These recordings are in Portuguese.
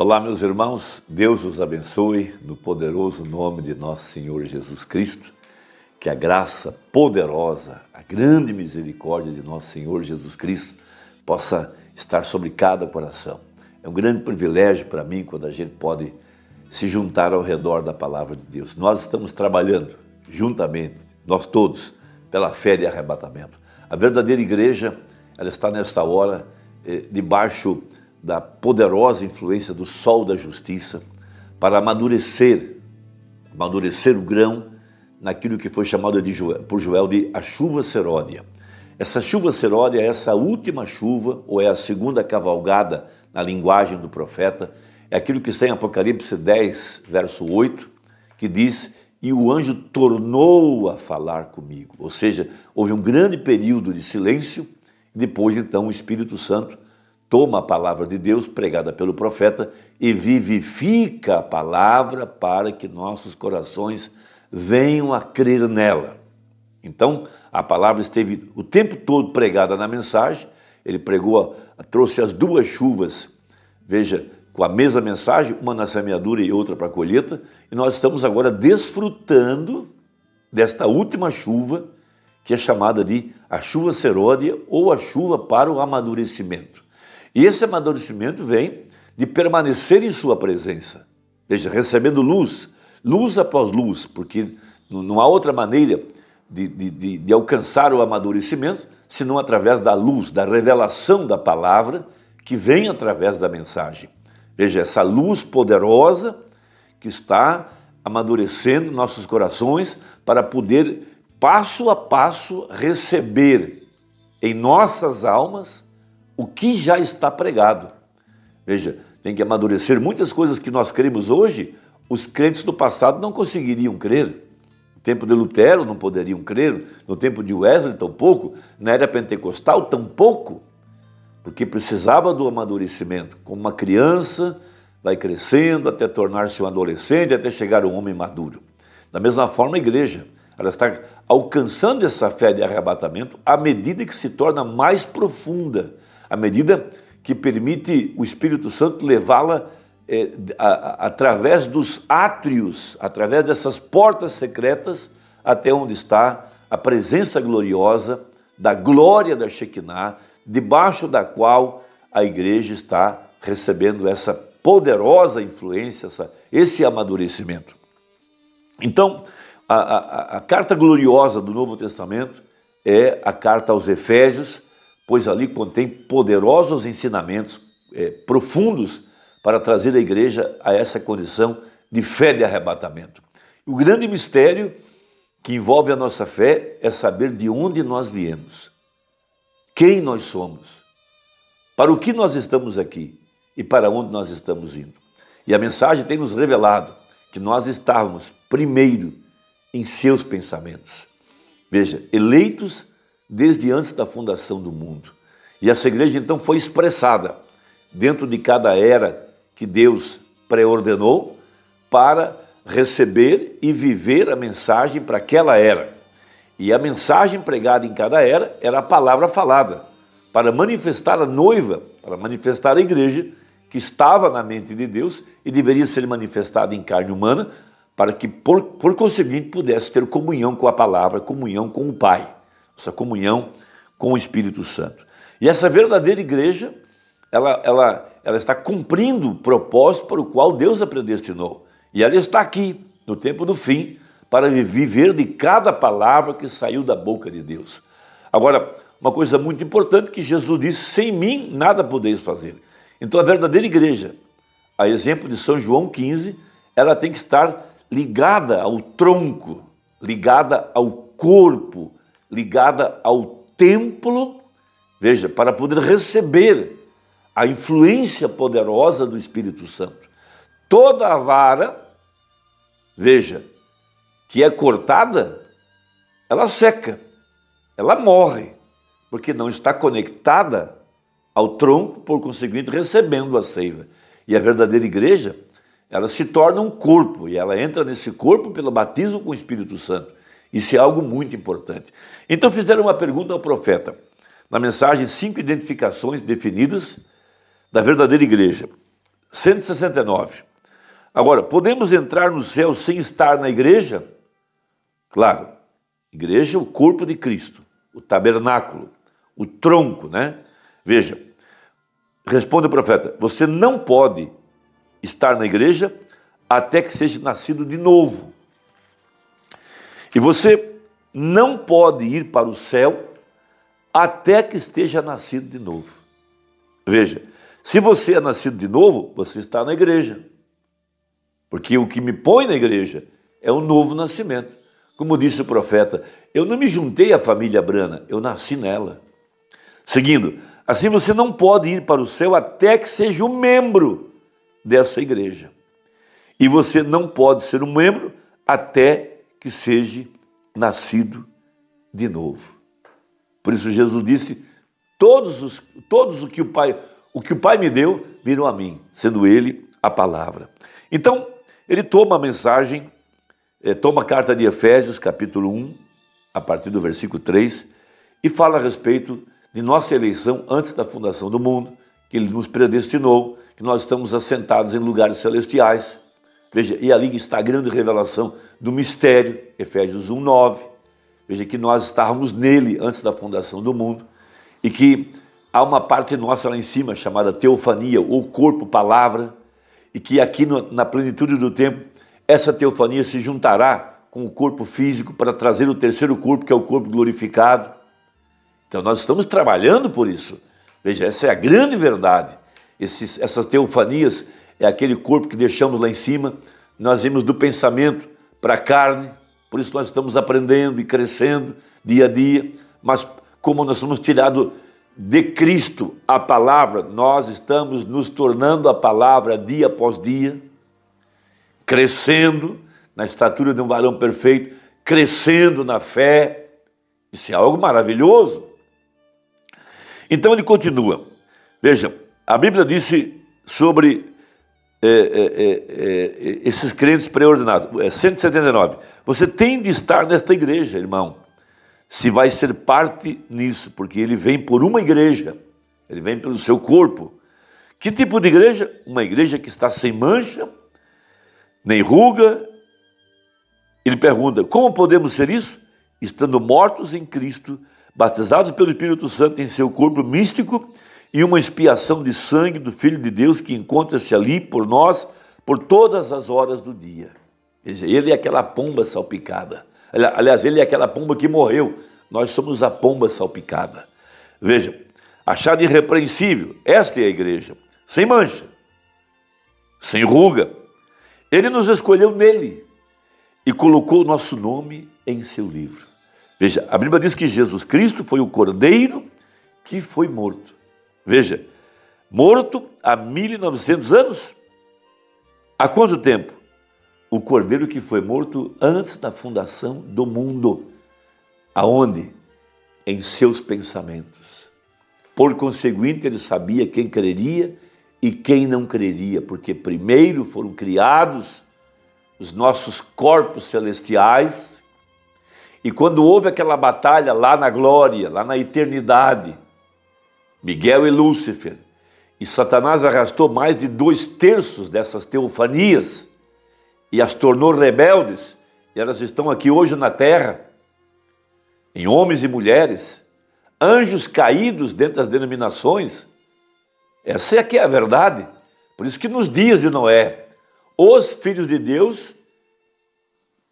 Olá, meus irmãos, Deus os abençoe no poderoso nome de nosso Senhor Jesus Cristo. Que a graça poderosa, a grande misericórdia de nosso Senhor Jesus Cristo possa estar sobre cada coração. É um grande privilégio para mim quando a gente pode se juntar ao redor da palavra de Deus. Nós estamos trabalhando juntamente, nós todos, pela fé de arrebatamento. A verdadeira igreja, ela está nesta hora debaixo da poderosa influência do sol da justiça para amadurecer o grão naquilo que foi chamado por Joel de a chuva seródia. Essa chuva seródia é essa última chuva, ou é a segunda cavalgada na linguagem do profeta, é aquilo que está em Apocalipse 10, verso 8, que diz: e o anjo tornou a falar comigo. Ou seja, houve um grande período de silêncio, e depois então o Espírito Santo toma a palavra de Deus pregada pelo profeta e vivifica a palavra para que nossos corações venham a crer nela. Então, a palavra esteve o tempo todo pregada na mensagem, ele pregou, trouxe as duas chuvas, veja, com a mesma mensagem, uma na semeadura e outra para a colheita, e nós estamos agora desfrutando desta última chuva, que é chamada de a chuva seródia ou a chuva para o amadurecimento. E esse amadurecimento vem de permanecer em sua presença, veja, recebendo luz após luz, porque não há outra maneira de alcançar o amadurecimento, senão através da luz, da revelação da palavra, que vem através da mensagem. Veja, essa luz poderosa que está amadurecendo nossos corações para poder, passo a passo, receber em nossas almas o que já está pregado. Veja, tem que amadurecer muitas coisas que nós cremos hoje, os crentes do passado não conseguiriam crer. No tempo de Lutero não poderiam crer, no tempo de Wesley tampouco, na era pentecostal tampouco, porque precisava do amadurecimento. Como uma criança vai crescendo até tornar-se um adolescente, até chegar um homem maduro. Da mesma forma a igreja, ela está alcançando essa fé de arrebatamento à medida que se torna mais profunda, à medida que permite o Espírito Santo levá-la através dos átrios, através dessas portas secretas, até onde está a presença gloriosa da glória da Shekinah, debaixo da qual a igreja está recebendo essa poderosa influência, esse amadurecimento. Então, a carta gloriosa do Novo Testamento é a carta aos Efésios, pois ali contém poderosos ensinamentos profundos para trazer a igreja a essa condição de fé de arrebatamento. O grande mistério que envolve a nossa fé é saber de onde nós viemos, quem nós somos, para o que nós estamos aqui e para onde nós estamos indo. E a mensagem tem nos revelado que nós estávamos primeiro em seus pensamentos. Veja, eleitos desde antes da fundação do mundo. E essa igreja então foi expressada dentro de cada era que Deus pré-ordenou para receber e viver a mensagem para aquela era. E a mensagem pregada em cada era era a palavra falada, para manifestar a noiva, para manifestar a igreja que estava na mente de Deus e deveria ser manifestada em carne humana, para que, por conseguinte, pudesse ter comunhão com a palavra, comunhão com o Pai, essa comunhão com o Espírito Santo. E essa verdadeira igreja, ela está cumprindo o propósito para o qual Deus a predestinou. E ela está aqui, no tempo do fim, para viver de cada palavra que saiu da boca de Deus. Agora, uma coisa muito importante que Jesus disse: sem mim nada podeis fazer. Então a verdadeira igreja, a exemplo de São João 15, ela tem que estar ligada ao tronco, ligada ao corpo, ligada ao templo, veja, para poder receber a influência poderosa do Espírito Santo. Toda a vara, veja, que é cortada, ela seca, ela morre, porque não está conectada ao tronco, por conseguinte, recebendo a seiva. E a verdadeira igreja, ela se torna um corpo, e ela entra nesse corpo pelo batismo com o Espírito Santo. Isso é algo muito importante. Então fizeram uma pergunta ao profeta, na mensagem 5 identificações definidas da verdadeira igreja. 169. Agora, podemos entrar no céu sem estar na igreja? Claro, igreja é o corpo de Cristo, o tabernáculo, o tronco, né? Veja, responde o profeta, você não pode estar na igreja até que seja nascido de novo. E você não pode ir para o céu até que esteja nascido de novo. Veja, se você é nascido de novo, você está na igreja. Porque o que me põe na igreja é o novo nascimento. Como disse o profeta, eu não me juntei à família Brana, eu nasci nela. Seguindo, assim você não pode ir para o céu até que seja um membro dessa igreja. E você não pode ser um membro até que seja nascido de novo. Por isso Jesus disse, todos o que o Pai me deu, viram a mim, sendo ele a palavra. Então, ele toma a mensagem, toma a carta de Efésios, capítulo 1, a partir do versículo 3, e fala a respeito de nossa eleição antes da fundação do mundo, que ele nos predestinou, que nós estamos assentados em lugares celestiais. Veja, e ali está a grande revelação do mistério, Efésios 1, 9. Veja, que nós estávamos nele antes da fundação do mundo, e que há uma parte nossa lá em cima, chamada teofania, ou corpo, palavra, e que aqui na plenitude do tempo, essa teofania se juntará com o corpo físico para trazer o terceiro corpo, que é o corpo glorificado. Então nós estamos trabalhando por isso. Veja, essa é a grande verdade. Essas teofanias é aquele corpo que deixamos lá em cima, nós vimos do pensamento para a carne, por isso nós estamos aprendendo e crescendo dia a dia, mas como nós somos tirados de Cristo, a palavra, nós estamos nos tornando a palavra dia após dia, crescendo na estatura de um varão perfeito, crescendo na fé. Isso é algo maravilhoso. Então ele continua. Veja, a Bíblia disse sobre esses crentes pré-ordenados, 179. Você tem de estar nesta igreja, irmão, se vai ser parte nisso, porque ele vem por uma igreja, ele vem pelo seu corpo. Que tipo de igreja? Uma igreja que está sem mancha, nem ruga. Ele pergunta, como podemos ser isso? Estando mortos em Cristo, batizados pelo Espírito Santo em seu corpo místico e uma expiação de sangue do Filho de Deus que encontra-se ali por nós, por todas as horas do dia. Ele é aquela pomba salpicada. Aliás, ele é aquela pomba que morreu. Nós somos a pomba salpicada. Veja, achado irrepreensível, esta é a igreja, sem mancha, sem ruga. Ele nos escolheu nele e colocou o nosso nome em seu livro. Veja, a Bíblia diz que Jesus Cristo foi o cordeiro que foi morto. Veja, morto há 1900 anos. Há quanto tempo? O cordeiro que foi morto antes da fundação do mundo. Aonde? Em seus pensamentos. Por conseguinte, ele sabia quem creria e quem não creria, porque primeiro foram criados os nossos corpos celestiais, e quando houve aquela batalha lá na glória, lá na eternidade, Miguel e Lúcifer, e Satanás arrastou mais de 2/3 dessas teofanias, e as tornou rebeldes, e elas estão aqui hoje na terra, em homens e mulheres, anjos caídos dentro das denominações. Essa é que é a verdade. Por isso que nos dias de Noé, os filhos de Deus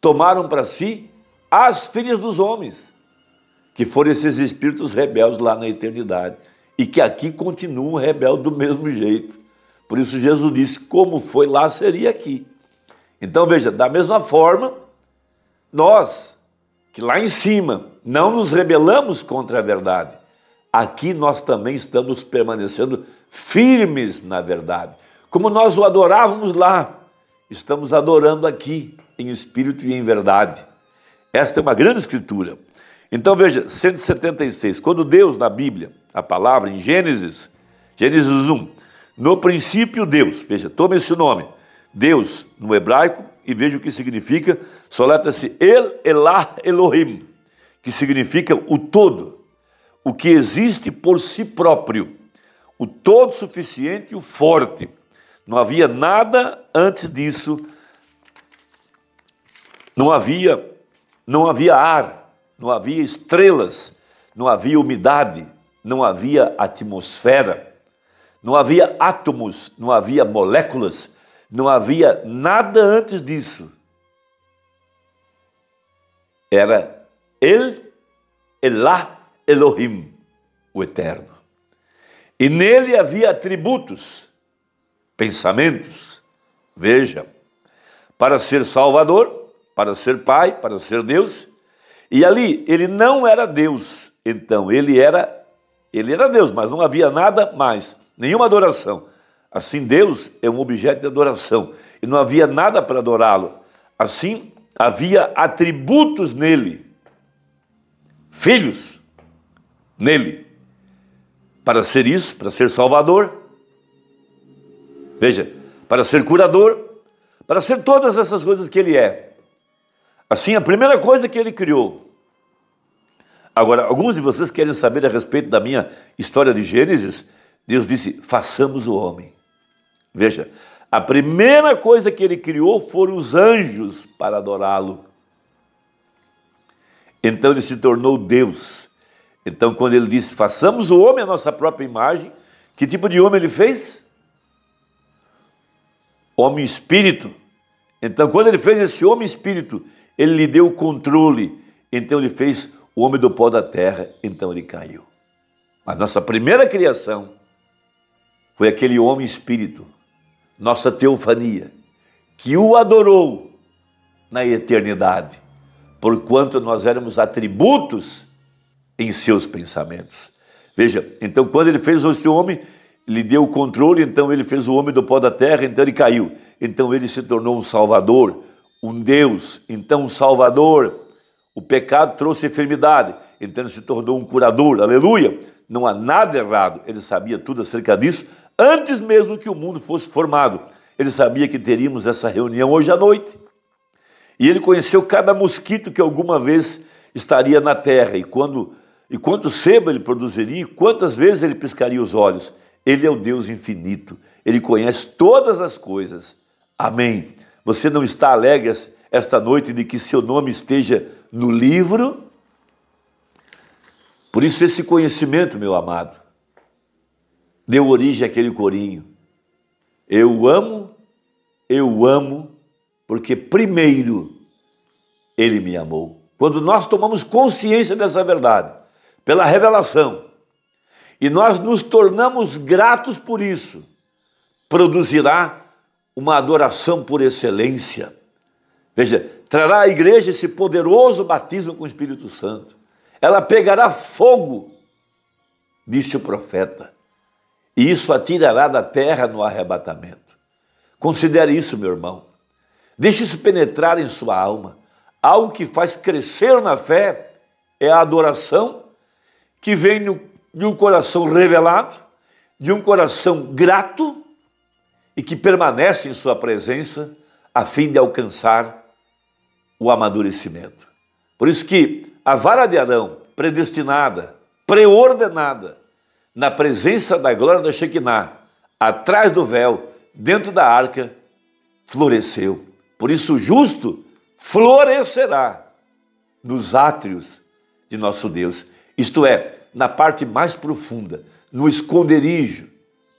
tomaram para si as filhas dos homens, que foram esses espíritos rebeldes lá na eternidade, e que aqui continuam rebeldes do mesmo jeito. Por isso Jesus disse, como foi lá, seria aqui. Então veja, da mesma forma, nós, que lá em cima não nos rebelamos contra a verdade, aqui nós também estamos permanecendo firmes na verdade. Como nós o adorávamos lá, estamos adorando aqui, em espírito e em verdade. Esta é uma grande escritura. Então veja, 176, quando Deus na Bíblia, a palavra em Gênesis 1, no princípio Deus, veja, tome esse nome, Deus no hebraico, e veja o que significa, soleta-se El Elah Elohim, que significa o todo, o que existe por si próprio, o todo suficiente e o forte. Não havia nada antes disso. Não havia ar, não havia estrelas, não havia umidade, não havia atmosfera, não havia átomos, não havia moléculas, não havia nada antes disso. Era Elá, Elohim, o Eterno. E nele havia atributos, pensamentos, veja, para ser Salvador, para ser Pai, para ser Deus. E ali, ele não era Deus, então ele era Deus, mas não havia nada mais, nenhuma adoração. Assim, Deus é um objeto de adoração, e não havia nada para adorá-lo. Assim, havia atributos nele, filhos nele, para ser isso, para ser Salvador, veja, para ser curador, para ser todas essas coisas que ele é. Assim, a primeira coisa que ele criou. Agora, alguns de vocês querem saber a respeito da minha história de Gênesis? Deus disse, façamos o homem. Veja, a primeira coisa que ele criou foram os anjos para adorá-lo. Então ele se tornou Deus. Então quando ele disse, façamos o homem à nossa própria imagem, que tipo de homem ele fez? Homem espírito. Então quando ele fez esse homem espírito, ele lhe deu o controle. Então ele fez o homem do pó da terra, então ele caiu. Mas nossa primeira criação foi aquele homem espírito, nossa teofania, que o adorou na eternidade, porquanto nós éramos atributos em seus pensamentos. Veja, então quando ele fez esse homem, lhe deu o controle, então ele fez o homem do pó da terra, então ele caiu. Então ele se tornou um Salvador, um Deus, então um Salvador. O pecado trouxe enfermidade, então ele se tornou um curador, aleluia. Não há nada errado, ele sabia tudo acerca disso, antes mesmo que o mundo fosse formado. Ele sabia que teríamos essa reunião hoje à noite. E ele conheceu cada mosquito que alguma vez estaria na terra, e quanto sebo ele produziria, e quantas vezes ele piscaria os olhos. Ele é o Deus infinito, ele conhece todas as coisas. Amém. Você não está alegre esta noite de que seu nome esteja no livro? Por isso esse conhecimento, meu amado, deu origem àquele corinho. Eu amo, porque primeiro ele me amou. Quando nós tomamos consciência dessa verdade, pela revelação, e nós nos tornamos gratos por isso, produzirá uma adoração por excelência. Veja, trará à igreja esse poderoso batismo com o Espírito Santo. Ela pegará fogo, disse o profeta, e isso a tirará da terra no arrebatamento. Considere isso, meu irmão. Deixe isso penetrar em sua alma. Algo que faz crescer na fé é a adoração que vem de um coração revelado, de um coração grato e que permanece em sua presença a fim de alcançar o amadurecimento. Por isso que a vara de Arão, predestinada, preordenada, na presença da glória da Shekinah, atrás do véu, dentro da arca, floresceu. Por isso o justo florescerá nos átrios de nosso Deus. Isto é, na parte mais profunda, no esconderijo,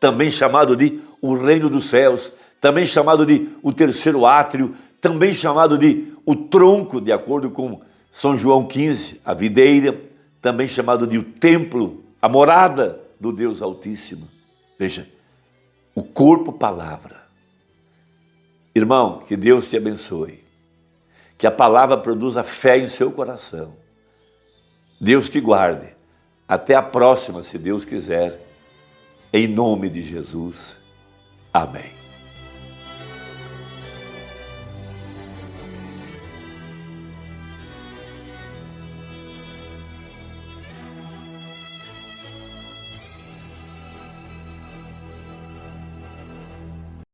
também chamado de o reino dos céus, também chamado de o terceiro átrio, também chamado de o tronco, de acordo com São João 15, a videira, também chamado de o templo, a morada do Deus Altíssimo. Veja, o corpo palavra. Irmão, que Deus te abençoe. Que a palavra produza fé em seu coração. Deus te guarde. Até a próxima, se Deus quiser. Em nome de Jesus. Amém.